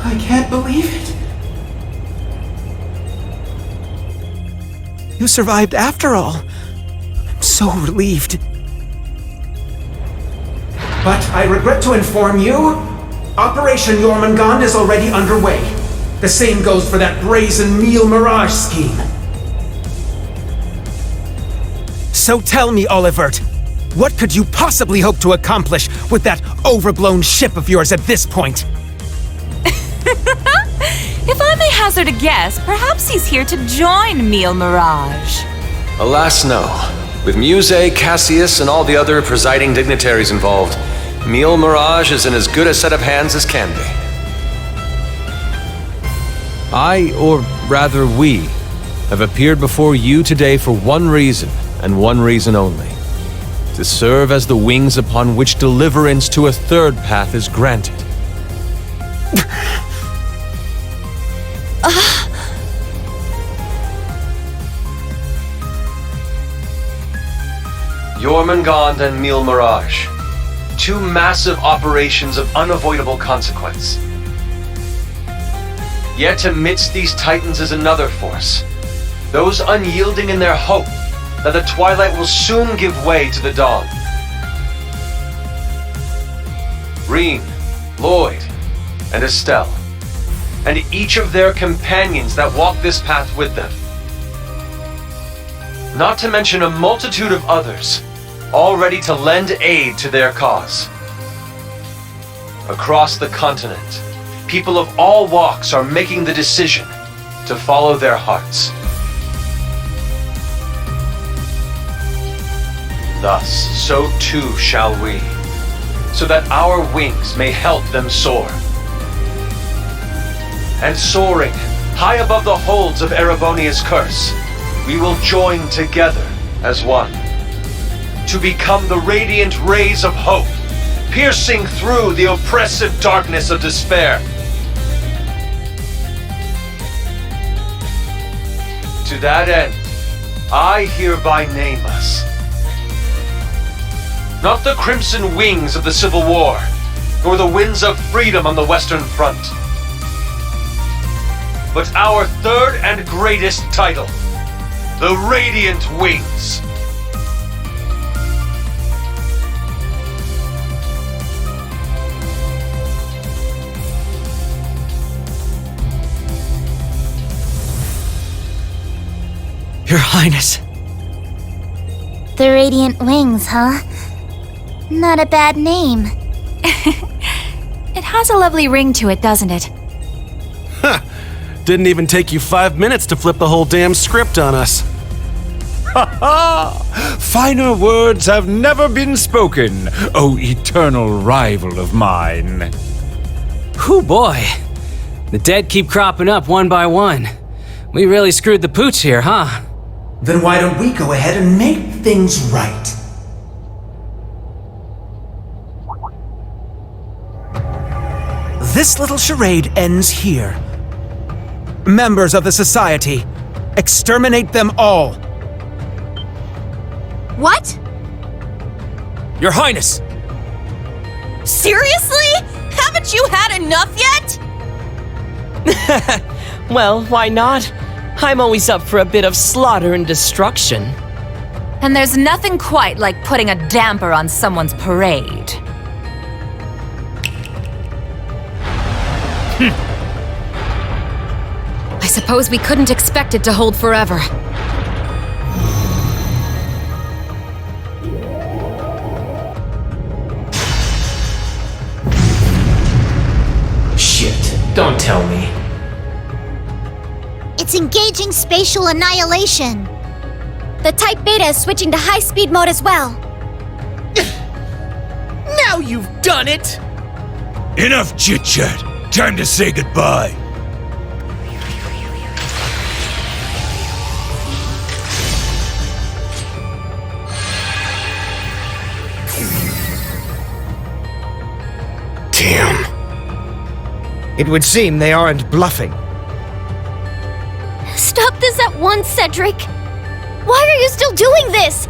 I can't believe it. You survived after all. I'm so relieved. But I regret to inform you, Operation Jormungand is already underway. The same goes for that brazen meal mirage scheme. So tell me, Olivert, what could you possibly hope to accomplish with that overblown ship of yours at this point? If I may hazard a guess, perhaps he's here to join Meal Mirage. Alas, no. With Muse, Cassius, and all the other presiding dignitaries involved, Meal Mirage is in as good a set of hands as can be. I, or rather we, have appeared before you today for one reason, and one reason only. To serve as the wings upon which deliverance to a third path is granted. Jormungand and Meal Mirage. Two massive operations of unavoidable consequence. Yet amidst these titans is another force. Those unyielding in their hope that the twilight will soon give way to the dawn. Reen, Lloyd, and Estelle, and each of their companions that walk this path with them. Not to mention a multitude of others, all ready to lend aid to their cause. Across the continent, people of all walks are making the decision to follow their hearts. Thus, so too shall we, so that our wings may help them soar. And soaring, high above the holds of Erebonia's curse, we will join together as one, to become the radiant rays of hope, piercing through the oppressive darkness of despair. To that end, I hereby name us. Not the crimson wings of the Civil War, nor the winds of freedom on the Western Front, but our third and greatest title, the Radiant Wings. Your Highness. The Radiant Wings, huh? Not a bad name. It has a lovely ring to it, doesn't it? Ha! Didn't even take you 5 minutes to flip the whole damn script on us. Ha ha! Finer words have never been spoken, O eternal rival of mine. Whew, boy. The dead keep cropping up one by one. We really screwed the pooch here, huh? Then why don't we go ahead and make things right? This little charade ends here. Members of the Society, exterminate them all. What? Your Highness! Seriously? Haven't you had enough yet? Well, why not? I'm always up for a bit of slaughter and destruction. And there's nothing quite like putting a damper on someone's parade. I suppose we couldn't expect it to hold forever. Shit, don't tell me. It's engaging spatial annihilation. The Type Beta is switching to high-speed mode as well. Now you've done it! Enough chit-chat. Time to say goodbye. Damn. It would seem they aren't bluffing. Stop this at once, Cedric! Why are you still doing this?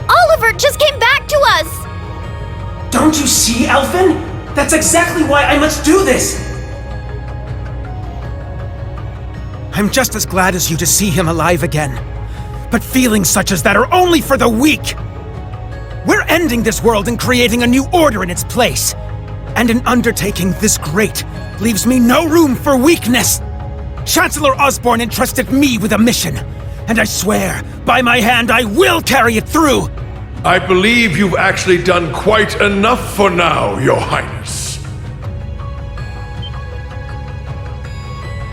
Olivert just came back to us! Don't you see, Elfin? That's exactly why I must do this! I'm just as glad as you to see him alive again. But feelings such as that are only for the weak! We're ending this world and creating a new order in its place. And an undertaking this great leaves me no room for weakness. Chancellor Osborne entrusted me with a mission, and I swear, by my hand, I will carry it through! I believe you've actually done quite enough for now, Your Highness.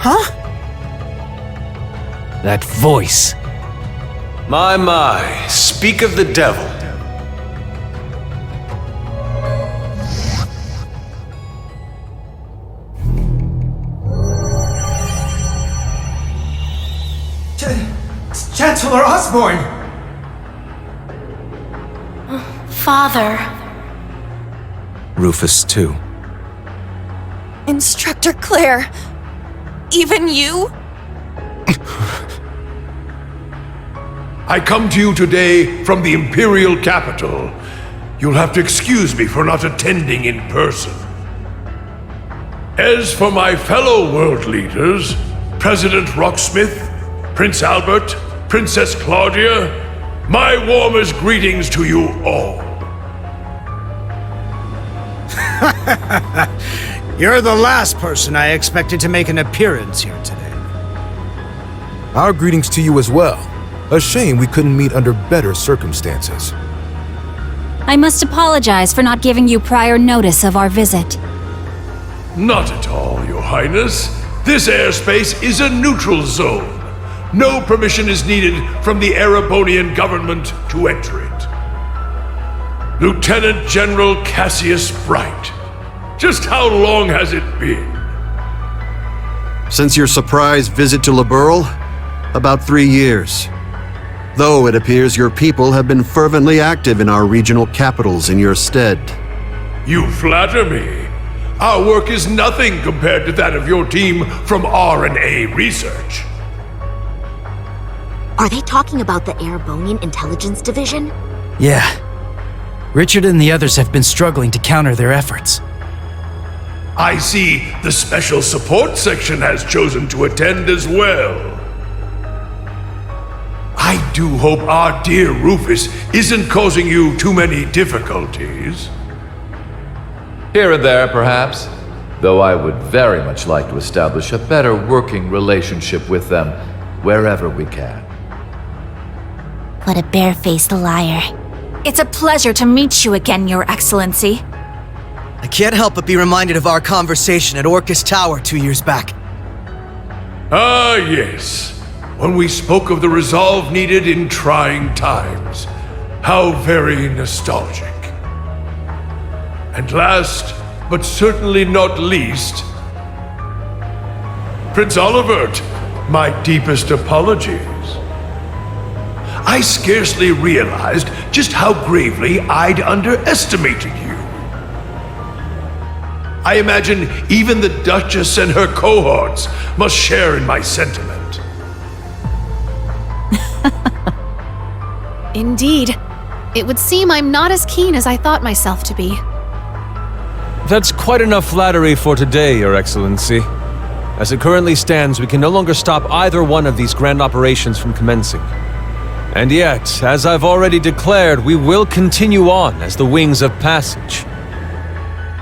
Huh? That voice. My, speak of the devil. Chancellor Osborne! Father. Rufus, too. Instructor Claire. Even you? I come to you today from the Imperial capital. You'll have to excuse me for not attending in person. As for my fellow world leaders, President Rocksmith, Prince Albert, Princess Claudia, my warmest greetings to you all. You're the last person I expected to make an appearance here today. Our greetings to you as well. A shame we couldn't meet under better circumstances. I must apologize for not giving you prior notice of our visit. Not at all, Your Highness. This airspace is a neutral zone. No permission is needed from the Erebonian government to enter it. Lieutenant General Cassius Bright. Just how long has it been? Since your surprise visit to Liberl? About 3 years. Though it appears your people have been fervently active in our regional capitals in your stead. You flatter me. Our work is nothing compared to that of your team from R&A Research. Are they talking about the Erebonian Intelligence Division? Yeah. Richard and the others have been struggling to counter their efforts. I see the Special Support Section has chosen to attend as well. I do hope our dear Rufus isn't causing you too many difficulties. Here and there, perhaps. Though I would very much like to establish a better working relationship with them wherever we can. What a barefaced liar. It's a pleasure to meet you again, Your Excellency. I can't help but be reminded of our conversation at Orcus Tower 2 years back. Ah, yes. When we spoke of the resolve needed in trying times. How very nostalgic. And last, but certainly not least, Prince Olivert, my deepest apologies. I scarcely realized just how gravely I'd underestimated you. I imagine even the Duchess and her cohorts must share in my sentiment. Indeed. It would seem I'm not as keen as I thought myself to be. That's quite enough flattery for today, Your Excellency. As it currently stands, we can no longer stop either one of these grand operations from commencing. And yet, as I've already declared, we will continue on as the Wings of Passage.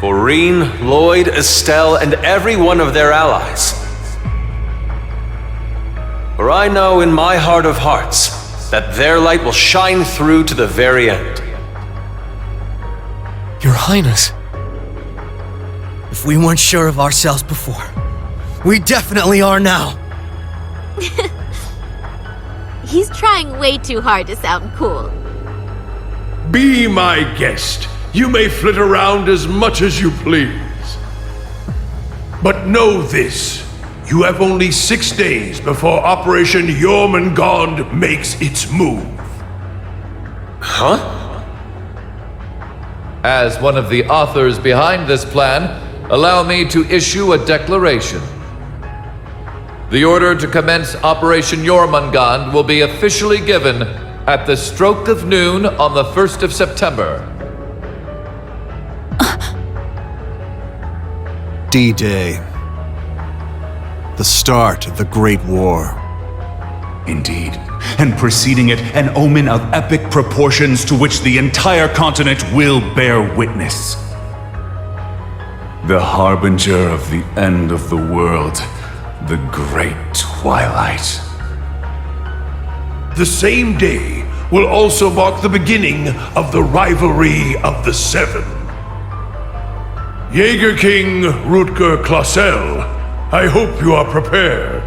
For Reen, Lloyd, Estelle, and every one of their allies. For I know in my heart of hearts that their light will shine through to the very end. Your Highness. If we weren't sure of ourselves before, we definitely are now. He's trying way too hard to sound cool. Be my guest. You may flit around as much as you please. But know this. You have only 6 days before Operation Jormungand makes its move. Huh? As one of the authors behind this plan, allow me to issue a declaration. The order to commence Operation Jormungand will be officially given at the stroke of noon on the 1st of September. D-Day. The start of the Great War. Indeed. And preceding it, an omen of epic proportions to which the entire continent will bear witness. The harbinger of the end of the world, the Great Twilight. The same day will also mark the beginning of the Rivalry of the Seven. Jaeger King Rutger Clausel, I hope you are prepared.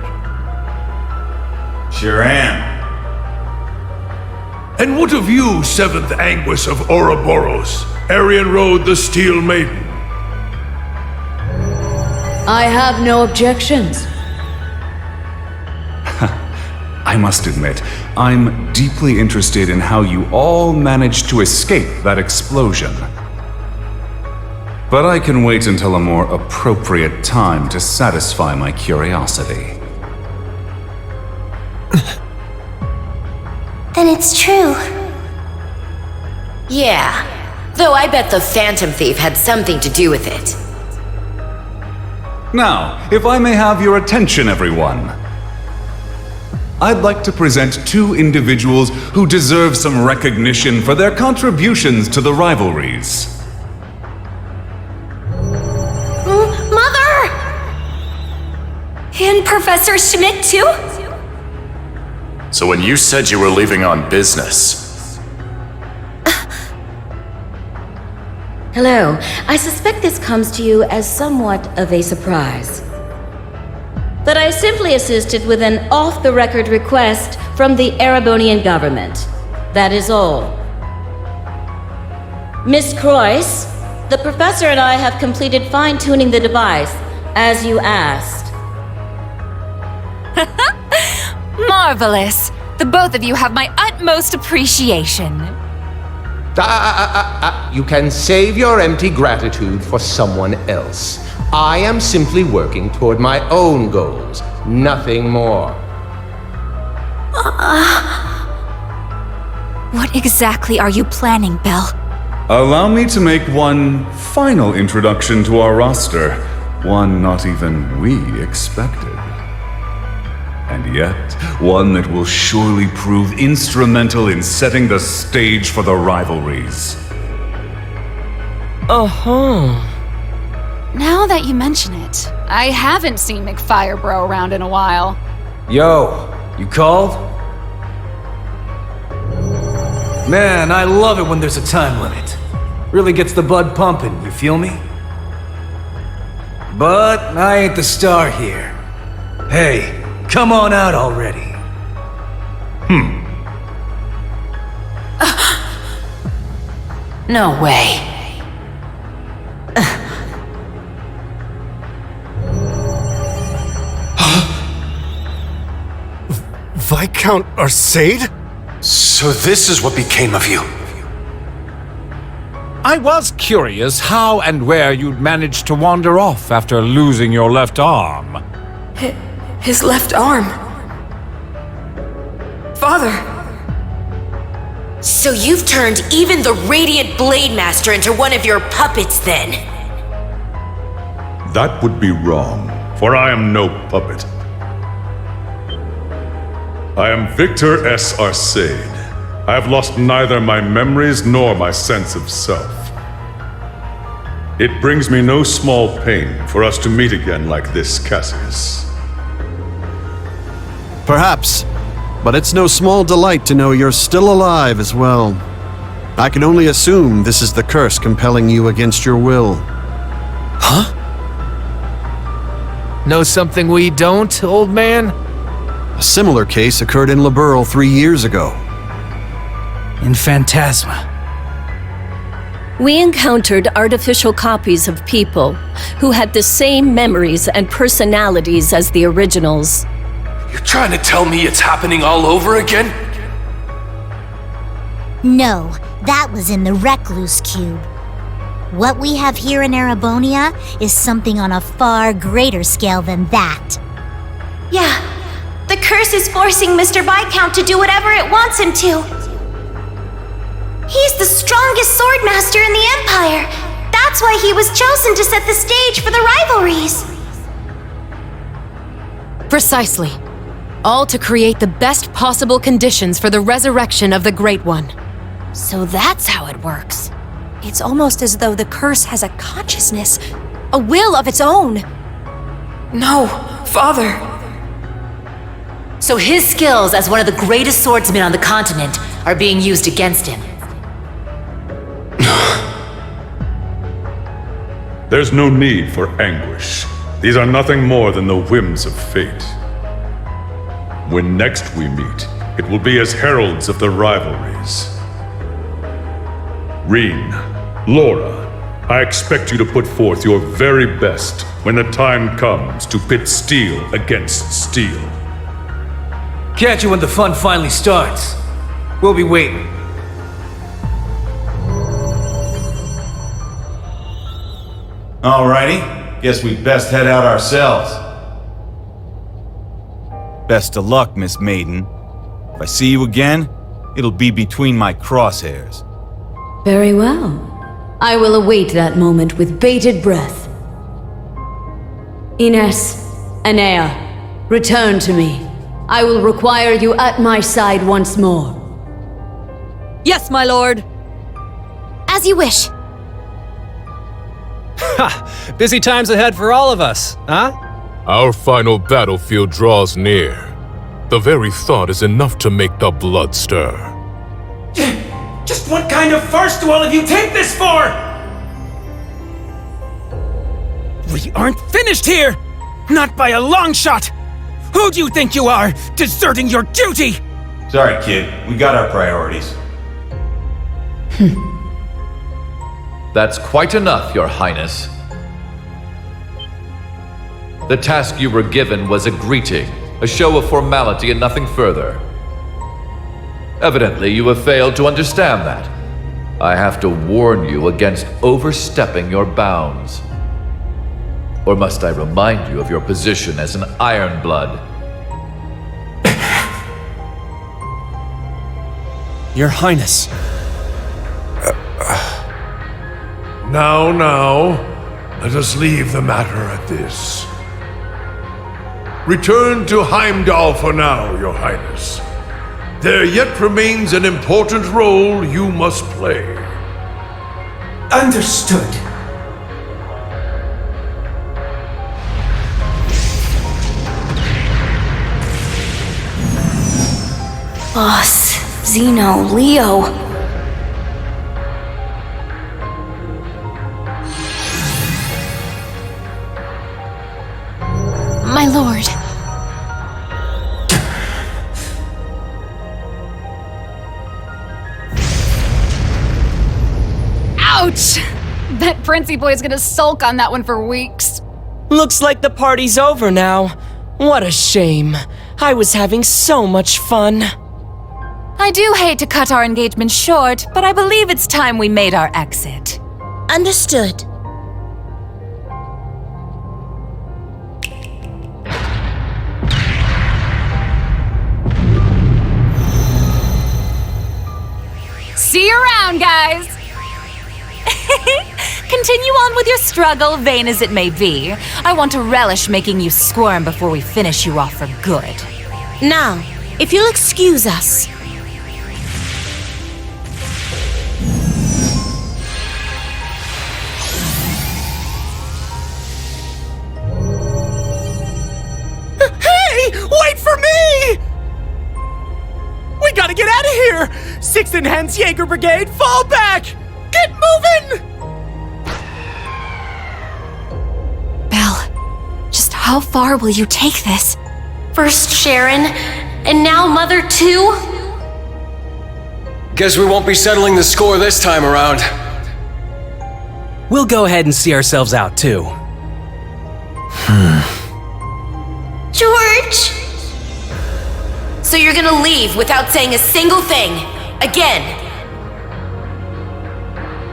Sure am. And what of you, 7th Anguis of Ouroboros, Arian Road the Steel Maiden? I have no objections. I must admit, I'm deeply interested in how you all managed to escape that explosion. But I can wait until a more appropriate time to satisfy my curiosity. Then it's true. Yeah, though I bet the Phantom Thief had something to do with it. Now, if I may have your attention, everyone. I'd like to present two individuals who deserve some recognition for their contributions to the rivalries. Mother! And Professor Schmidt, too? So when you said you were leaving on business... Hello. I suspect this comes to you as somewhat of a surprise. But I simply assisted with an off-the-record request from the Erebonian government. That is all. Miss Croyce, the professor and I have completed fine-tuning the device, as you asked. Marvelous! The both of you have my utmost appreciation. You can save your empty gratitude for someone else. I am simply working toward my own goals, nothing more. What exactly are you planning, Belle? Allow me to make one final introduction to our roster, one not even we expected. And yet, one that will surely prove instrumental in setting the stage for the rivalries. Now that you mention it, I haven't seen McFirebro around in a while. Yo, you called? Man, I love it when there's a time limit. Really gets the blood pumping, you feel me? But I ain't the star here. Hey, come on out already. No way. Viscount Arcade? So this is what became of you. I was curious how and where you'd managed to wander off after losing your left arm. His left arm. Father! So you've turned even the Radiant Blade Master into one of your puppets, then? That would be wrong, for I am no puppet. I am Victor S. Arcade. I have lost neither my memories nor my sense of self. It brings me no small pain for us to meet again like this, Cassius. Perhaps, but it's no small delight to know you're still alive as well. I can only assume this is the curse compelling you against your will. Huh? Know something we don't, old man? A similar case occurred in Liberl 3 years ago. In Phantasma. We encountered artificial copies of people who had the same memories and personalities as the originals. You're trying to tell me it's happening all over again? No, that was in the Recluse Cube. What we have here in Erebonia is something on a far greater scale than that. Yeah, the curse is forcing Mr. Viscount to do whatever it wants him to. He's the strongest swordmaster in the Empire. That's That's why he was chosen to set the stage for the rivalries. Precisely. All to create the best possible conditions for the resurrection of the Great One. So that's how it works. It's almost as though the curse has a consciousness, a will of its own. No, Father. So his skills as one of the greatest swordsmen on the continent are being used against him. There's no need for anguish. These are nothing more than the whims of fate. When next we meet, it will be as heralds of the rivalries. Reen, Laura, I expect you to put forth your very best when the time comes to pit steel against steel. Catch you when the fun finally starts. We'll be waiting. Alrighty, guess we best head out ourselves. Best of luck, Miss Maiden. If I see you again, it'll be between my crosshairs. Very well. I will await that moment with bated breath. Ines, Anea, return to me. I will require you at my side once more. Yes, my lord. As you wish. Ha! Busy times ahead for all of us, huh? Our final battlefield draws near. The very thought is enough to make the blood stir. Just what kind of farce do all of you take this for? We aren't finished here! Not by a long shot! Who do you think you are, deserting your duty? Sorry, kid. We got our priorities. That's quite enough, Your Highness. The task you were given was a greeting, a show of formality and nothing further. Evidently, you have failed to understand that. I have to warn you against overstepping your bounds. Or must I remind you of your position as an Ironblood? Your Highness. Now, let us leave the matter at this. Return to Heimdall for now, Your Highness. There yet remains an important role you must play. Understood. Boss, Zeno, Leo. My lord. Ouch! Bet Princey Boy's gonna sulk on that one for weeks. Looks like the party's over now. What a shame. I was having so much fun. I do hate to cut our engagement short, but I believe it's time we made our exit. Understood. See you around, guys! Continue on with your struggle, vain as it may be. I want to relish making you squirm before we finish you off for good. Now, if you'll excuse us. Hey! Wait for me! We gotta get out of here! 6th and Hens Jaeger Brigade, fall back! Get moving! Belle, just how far will you take this? First Sharon, and now Mother too? Guess we won't be settling the score this time around. We'll go ahead and see ourselves out, too. George! So you're gonna leave without saying a single thing? Again?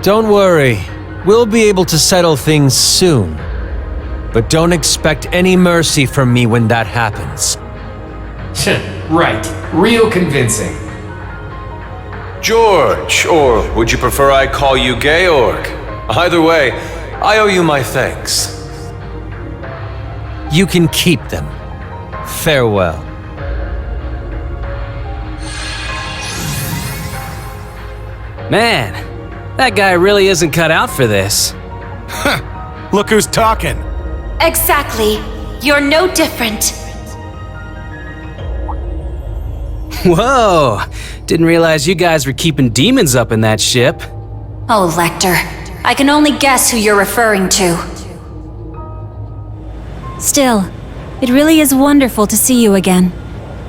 Don't worry. We'll be able to settle things soon. But don't expect any mercy from me when that happens. Right. Real convincing. George, or would you prefer I call you Georg? Either way, I owe you my thanks. You can keep them. Farewell. Man, that guy really isn't cut out for this. Look who's talking. Exactly. You're no different. Whoa! Didn't realize you guys were keeping demons up in that ship. Oh, Lecter. I can only guess who you're referring to. Still, it really is wonderful to see you again.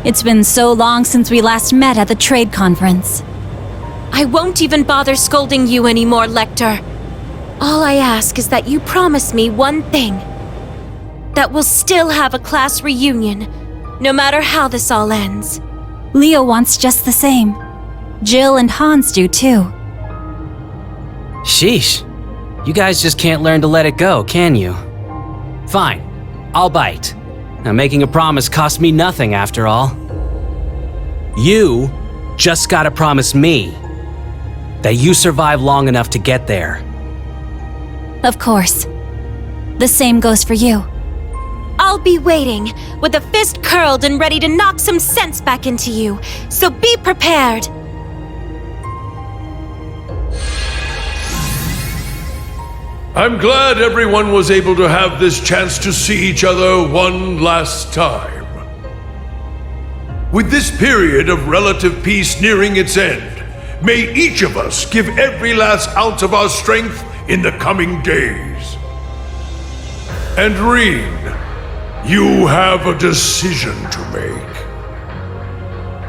It's been so long since we last met at the trade conference. I won't even bother scolding you anymore, Lecter. All I ask is that you promise me one thing. That we'll still have a class reunion, no matter how this all ends. Leo wants just the same. Jill and Hans do too. Sheesh. You guys just can't learn to let it go, can you? Fine. I'll bite. Now, making a promise cost me nothing after all. You just gotta promise me that you survive long enough to get there. Of course. The same goes for you. I'll be waiting, with a fist curled and ready to knock some sense back into you, so be prepared. I'm glad everyone was able to have this chance to see each other one last time. With this period of relative peace nearing its end, may each of us give every last ounce of our strength in the coming days. And Reen, you have a decision to make.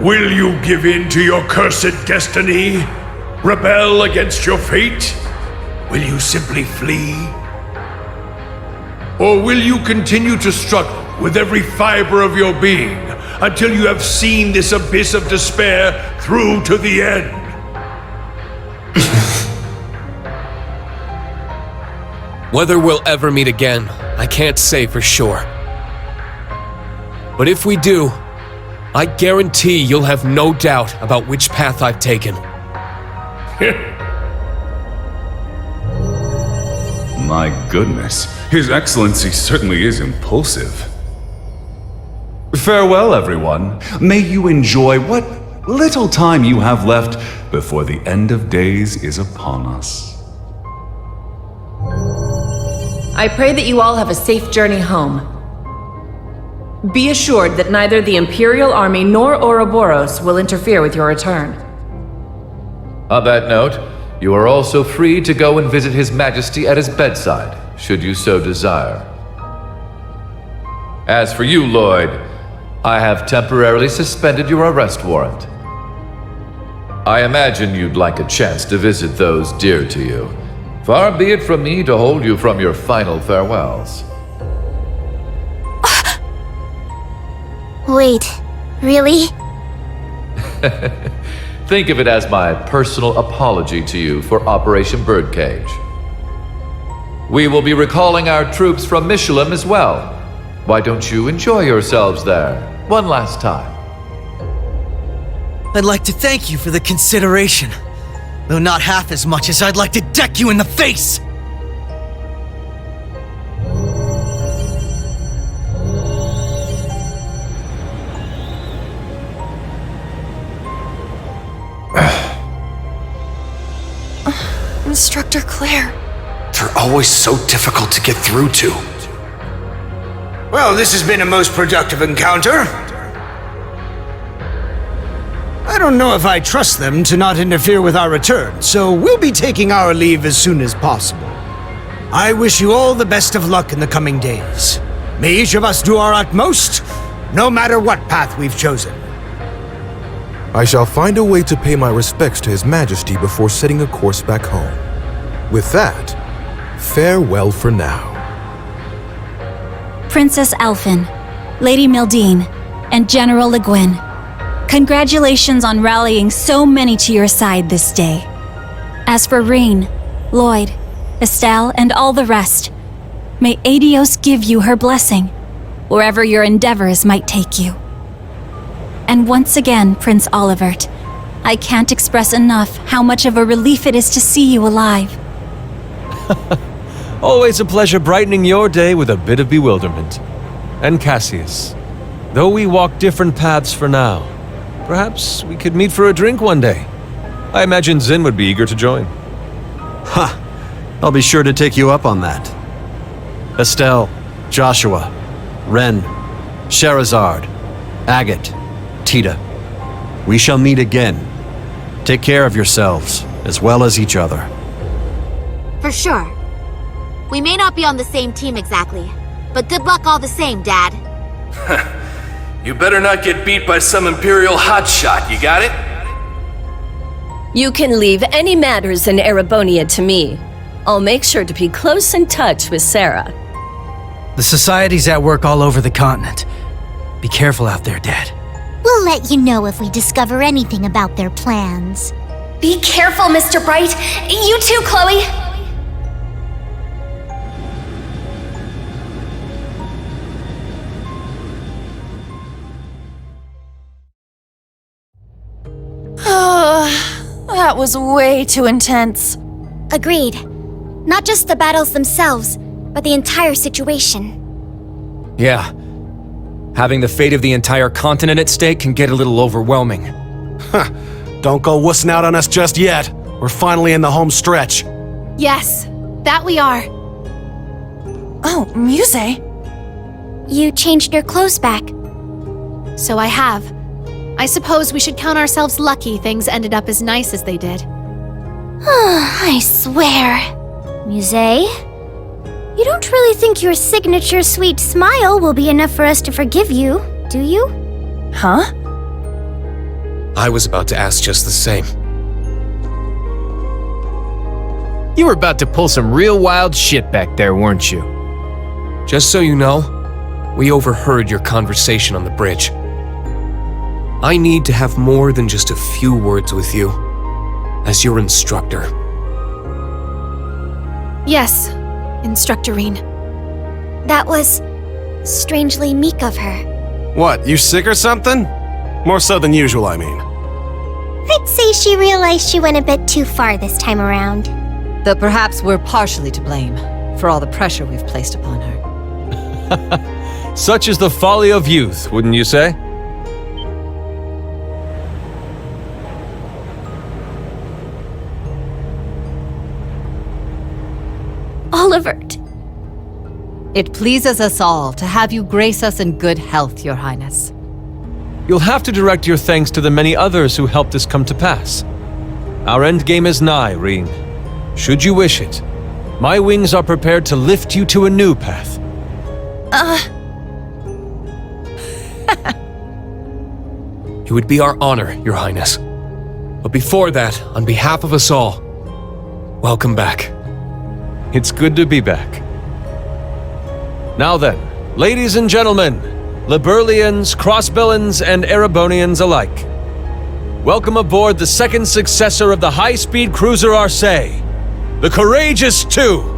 Will you give in to your cursed destiny? Rebel against your fate? Will you simply flee? Or will you continue to struggle with every fiber of your being until you have seen this abyss of despair through to the end? Whether we'll ever meet again, I can't say for sure. But if we do, I guarantee you'll have no doubt about which path I've taken. My goodness, His Excellency certainly is impulsive. Farewell, everyone. May you enjoy what little time you have left before the end of days is upon us. I pray that you all have a safe journey home. Be assured that neither the Imperial Army nor Ouroboros will interfere with your return. On that note, you are also free to go and visit His Majesty at his bedside, should you so desire. As for you, Lloyd, I have temporarily suspended your arrest warrant. I imagine you'd like a chance to visit those dear to you. Far be it from me to hold you from your final farewells. Wait, really? Think of it as my personal apology to you for Operation Birdcage. We will be recalling our troops from Michelin as well. Why don't you enjoy yourselves there one last time? I'd like to thank you for the consideration, though not half as much as I'd like to deck you in the face! Instructor Claire. They're always so difficult to get through to. Well, this has been a most productive encounter. I don't know if I trust them to not interfere with our return, so we'll be taking our leave as soon as possible. I wish you all the best of luck in the coming days. May each of us do our utmost, no matter what path we've chosen. I shall find a way to pay my respects to His Majesty before setting a course back home. With that, farewell for now. Princess Elphin, Lady Mildine, and General Le Guin, congratulations on rallying so many to your side this day. As for Reen, Lloyd, Estelle, and all the rest, may Adios give you her blessing, wherever your endeavors might take you. And once again, Prince Olivert, I can't express enough how much of a relief it is to see you alive. Always a pleasure brightening your day with a bit of bewilderment. And Cassius, though we walk different paths for now, perhaps we could meet for a drink one day. I imagine Zin would be eager to join. Ha! I'll be sure to take you up on that. Estelle, Joshua, Ren, Sherazard, Agate, Tita. We shall meet again. Take care of yourselves, as well as each other. For sure. We may not be on the same team exactly, but good luck all the same, Dad. You better not get beat by some Imperial hotshot, you got it? You can leave any matters in Erebonia to me. I'll make sure to be close in touch with Sarah. The Society's at work all over the continent. Be careful out there, Dad. We'll let you know if we discover anything about their plans. Be careful, Mr. Bright. You too, Chloe. That was way too intense. Agreed. Not just the battles themselves, but the entire situation. Yeah. Having the fate of the entire continent at stake can get a little overwhelming. Huh. Don't go wussing out on us just yet. We're finally in the home stretch. Yes, that we are. Oh, Muse. You changed your clothes back. So I have. I suppose we should count ourselves lucky things ended up as nice as they did. I swear. Muse? You don't really think your signature sweet smile will be enough for us to forgive you, do you? Huh? I was about to ask just the same. You were about to pull some real wild shit back there, weren't you? Just so you know, we overheard your conversation on the bridge. I need to have more than just a few words with you, as your instructor. Yes, Instructorine. That was strangely meek of her. What, you sick or something? More so than usual, I mean. I'd say she realized she went a bit too far this time around. Though perhaps we're partially to blame for all the pressure we've placed upon her. Such is the folly of youth, wouldn't you say? Olivert. It pleases us all to have you grace us in good health, Your Highness. You'll have to direct your thanks to the many others who helped this come to pass. Our endgame is nigh, Reen. Should you wish it, my wings are prepared to lift you to a new path. It would be our honor, Your Highness. But before that, on behalf of us all, welcome back. It's good to be back. Now then, ladies and gentlemen, Liberlians, Crossbellans, and Erebonians alike, welcome aboard the second successor of the high-speed cruiser Arcee, the Courageous 2.